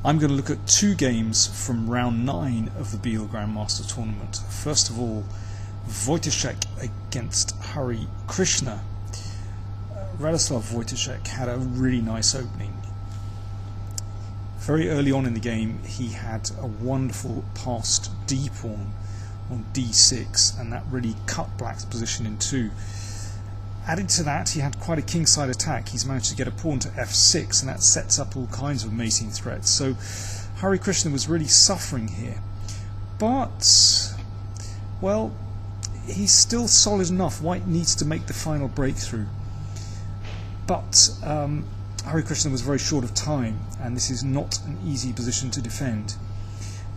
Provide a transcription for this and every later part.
I'm going to look at two games from round 9 of the Biel Grandmaster Tournament. First of all, Wojciech against Hari Krishna. Radoslav Wojciech had a really nice opening. Very early on in the game he had a wonderful passed d-pawn on d6, and that really cut black's position in two. Added to that, he had quite a kingside attack. He's managed to get a pawn to f6, and that sets up all kinds of mating threats. So Hari Krishna was really suffering here. But, well, he's still solid enough. White needs to make the final breakthrough. But Hari Krishna was very short of time, and this is not an easy position to defend.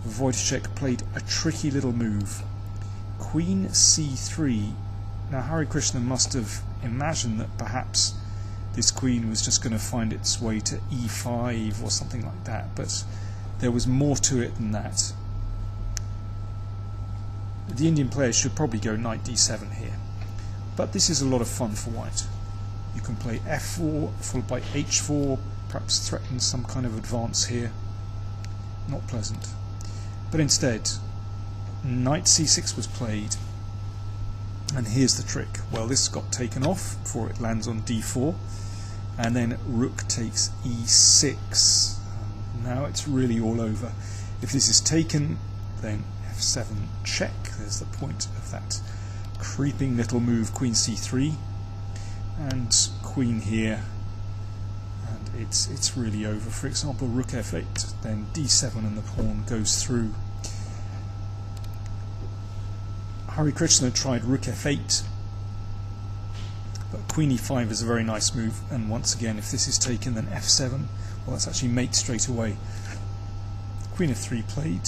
Wojciech played a tricky little move. Queen c3. Now Hari Krishna must have imagined that perhaps this queen was just going to find its way to e5 or something like that, but there was more to it than that. The Indian players should probably go knight d7 here, but this is a lot of fun for white. You can play f4 followed by h4, perhaps threaten some kind of advance here. Not pleasant. But instead, knight c6 was played. And here's the trick. Well, this got taken off before it lands on d4, and then rook takes e6. Now it's really all over. If this is taken, then f7 check. There's the point of that creeping little move, queen c3, and queen here, and it's really over. For example, rook f8, then d7, and the pawn goes through. Hari Krishna tried rook f8, but queen e5 is a very nice move, and once again, if this is taken, then f7, well, that's actually mate straight away. Queen f3 played,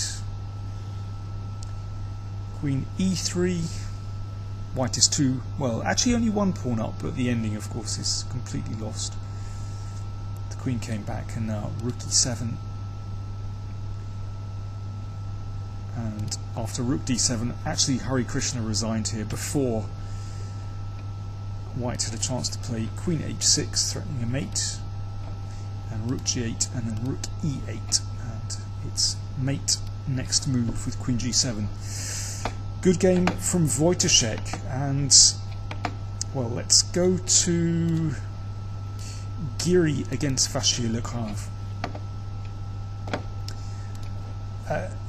queen e3, white is two, well, actually only one pawn up, but the ending, of course, is completely lost. The queen came back, and now rook e7. And after rook d7, actually Hari Krishna resigned here before white had a chance to play queen h6, threatening a mate, and rook g8, and then rook e8, and it's mate next move with queen g7. Good game from Wojciech, and well, let's go to Giri against Vachier-Lagrave.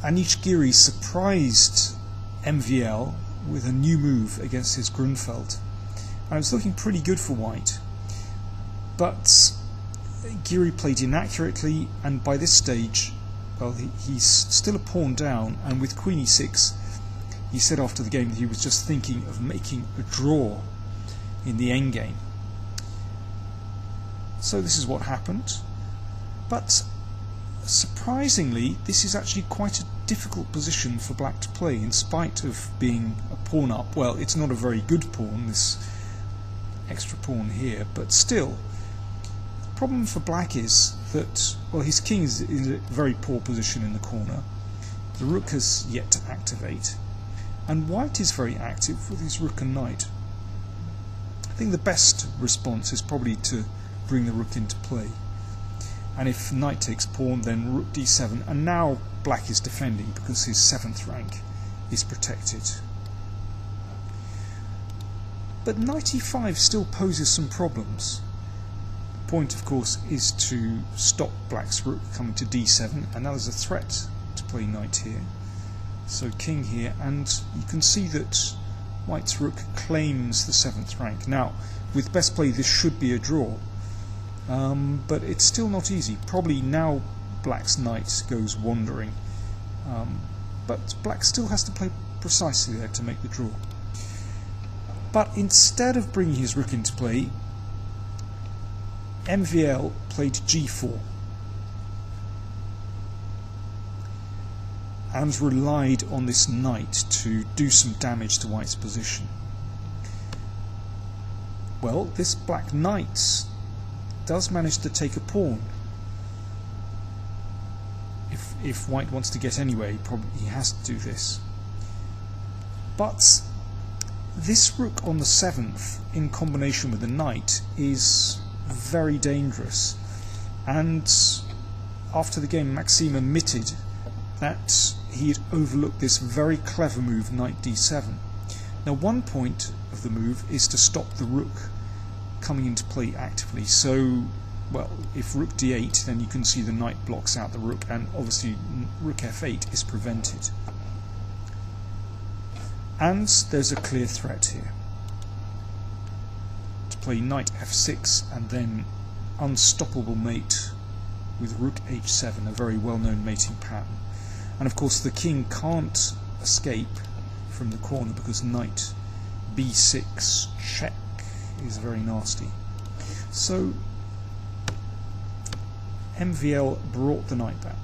Anish Giri surprised MVL with a new move against his Grunfeld. And it was looking pretty good for white, but Giri played inaccurately, and by this stage, well, he's still a pawn down, and with queen e6, he said after the game that he was just thinking of making a draw in the endgame. So this is what happened, but surprisingly, this is actually quite a difficult position for black to play, in spite of being a pawn up. Well, it's not a very good pawn, this extra pawn here, but still, the problem for black is that, well, his king is in a very poor position in the corner, the rook has yet to activate, and white is very active with his rook and knight. I think the best response is probably to bring the rook into play. And if knight takes pawn, then rook d7, and now black is defending because his 7th rank is protected. But knight e5 still poses some problems. The point, of course, is to stop black's rook coming to d7, and that is a threat to play knight here. So king here, and you can see that white's rook claims the 7th rank. Now, with best play, this should be a draw. But it's still not easy. Probably now black's knight goes wandering, but black still has to play precisely there to make the draw. But instead of bringing his rook into play, MVL played g4 and relied on this knight to do some damage to white's position. Well, this black knight does manage to take a pawn. If white wants to get anywhere, he has to do this. But this rook on the 7th, in combination with the knight, is very dangerous, and after the game, Maxime admitted that he had overlooked this very clever move, knight d7. Now, one point of the move is to stop the rook coming into play actively. So, well, if rook d8, then you can see the knight blocks out the rook, and obviously rook f8 is prevented. And there's a clear threat here. To play knight f6 and then unstoppable mate with rook h7, a very well-known mating pattern. And of course the king can't escape from the corner because knight b6 check is very nasty. So MVL brought the knight back.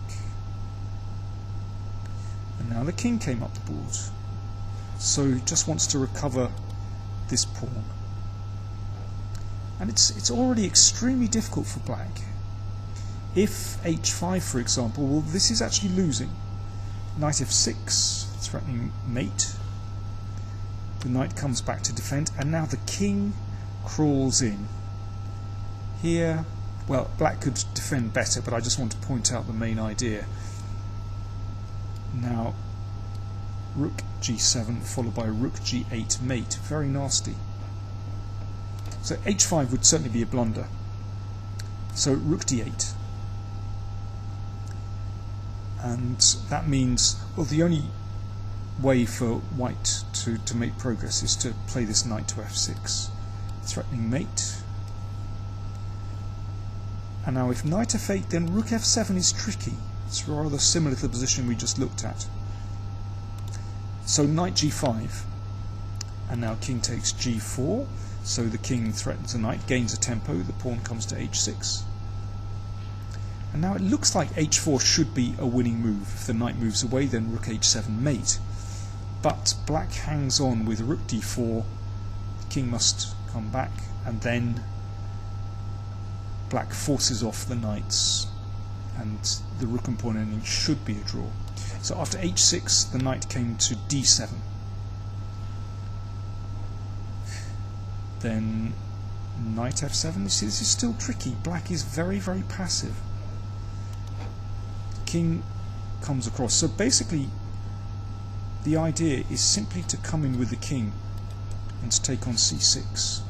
And now the king came up the board. So just wants to recover this pawn. And it's already extremely difficult for black. If h5, for example, well, this is actually losing. Knight f6, threatening mate. The knight comes back to defend, and now the king crawls in. Here, well, black could defend better, but I just want to point out the main idea. Now, rook g7 followed by rook g8 mate. Very nasty. So h5 would certainly be a blunder. So rook d8. And that means, well, the only way for white to make progress is to play this knight to f6. Threatening mate. And now if knight f8, then rook f7 is tricky. It's rather similar to the position we just looked at. So knight g5. And now king takes g4. So the king threatens the knight, gains a tempo, the pawn comes to h6. And now it looks like h4 should be a winning move. If the knight moves away, then rook h7 mate. But black hangs on with rook d4, the king must come back, and then black forces off the knights, and the rook and pawn ending should be a draw. So after h6, the knight came to d7. Then knight f7. You see, this is still tricky. Black is very, very passive. King comes across. So basically, the idea is simply to come in with the king and to take on c6.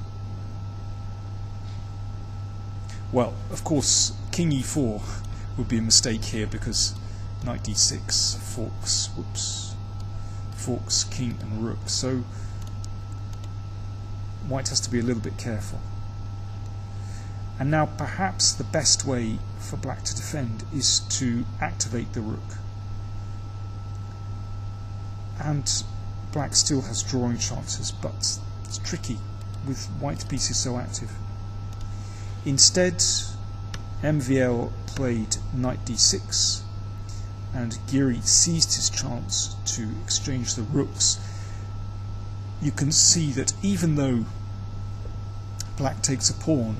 Well, of course, king e4 would be a mistake here because knight d6 forks king and rook. So white has to be a little bit careful. And now perhaps the best way for black to defend is to activate the rook. And black still has drawing chances, but it's tricky with white pieces so active. Instead, MVL played knight d6, and Giri seized his chance to exchange the rooks. You can see that even though black takes a pawn,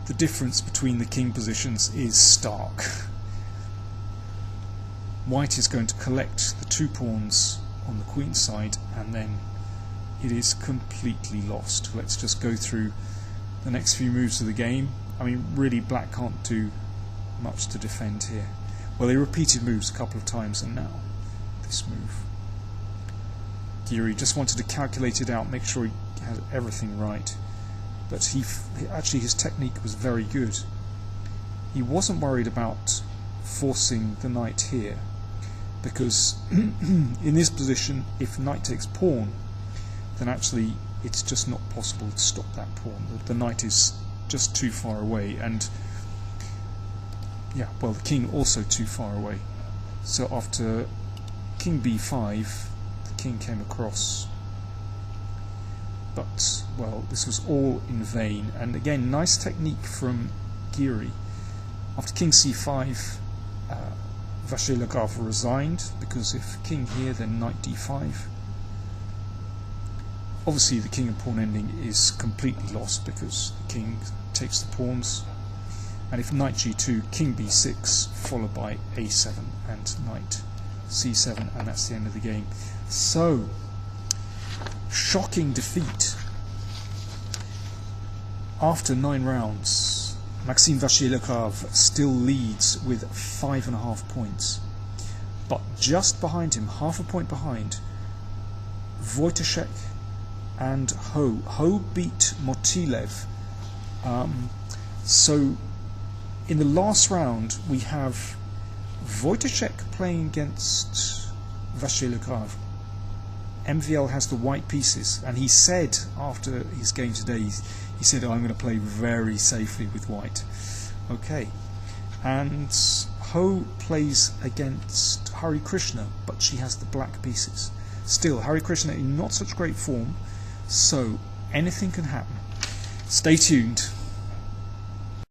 the difference between the king positions is stark. White is going to collect the 2 pawns on the queen side, and then it is completely lost. Let's just go through the next few moves of the game. I mean, really, black can't do much to defend here. Well, they repeated moves a couple of times, and now this move. Giri just wanted to calculate it out, make sure he had everything right. But actually his technique was very good. He wasn't worried about forcing the knight here, because in this position, if knight takes pawn, then actually it's just not possible to stop that pawn. The knight is just too far away, and yeah, well, the king also too far away. So after king b5, the king came across. But, well, this was all in vain. And again, nice technique from Giri. After king c5, Vachier-Lagrave resigned, because if king here, then knight d5. Obviously, the king and pawn ending is completely lost because the king takes the pawns. And if knight g2, king b6, followed by a7 and knight c7, and that's the end of the game. So, shocking defeat. After 9 rounds, Maxime Vachier-Lagrave still leads with 5.5 points. But just behind him, half a point behind, Wojciech and Ho. Ho beat Motilev. So in the last round we have Wojciech playing against Vachier-Lagrave. MVL has the white pieces, and he said after his game today, he said, I'm going to play very safely with white. Okay. And Ho plays against Hari Krishna, but she has the black pieces. Still, Hari Krishna in not such great form, so anything can happen. Stay tuned.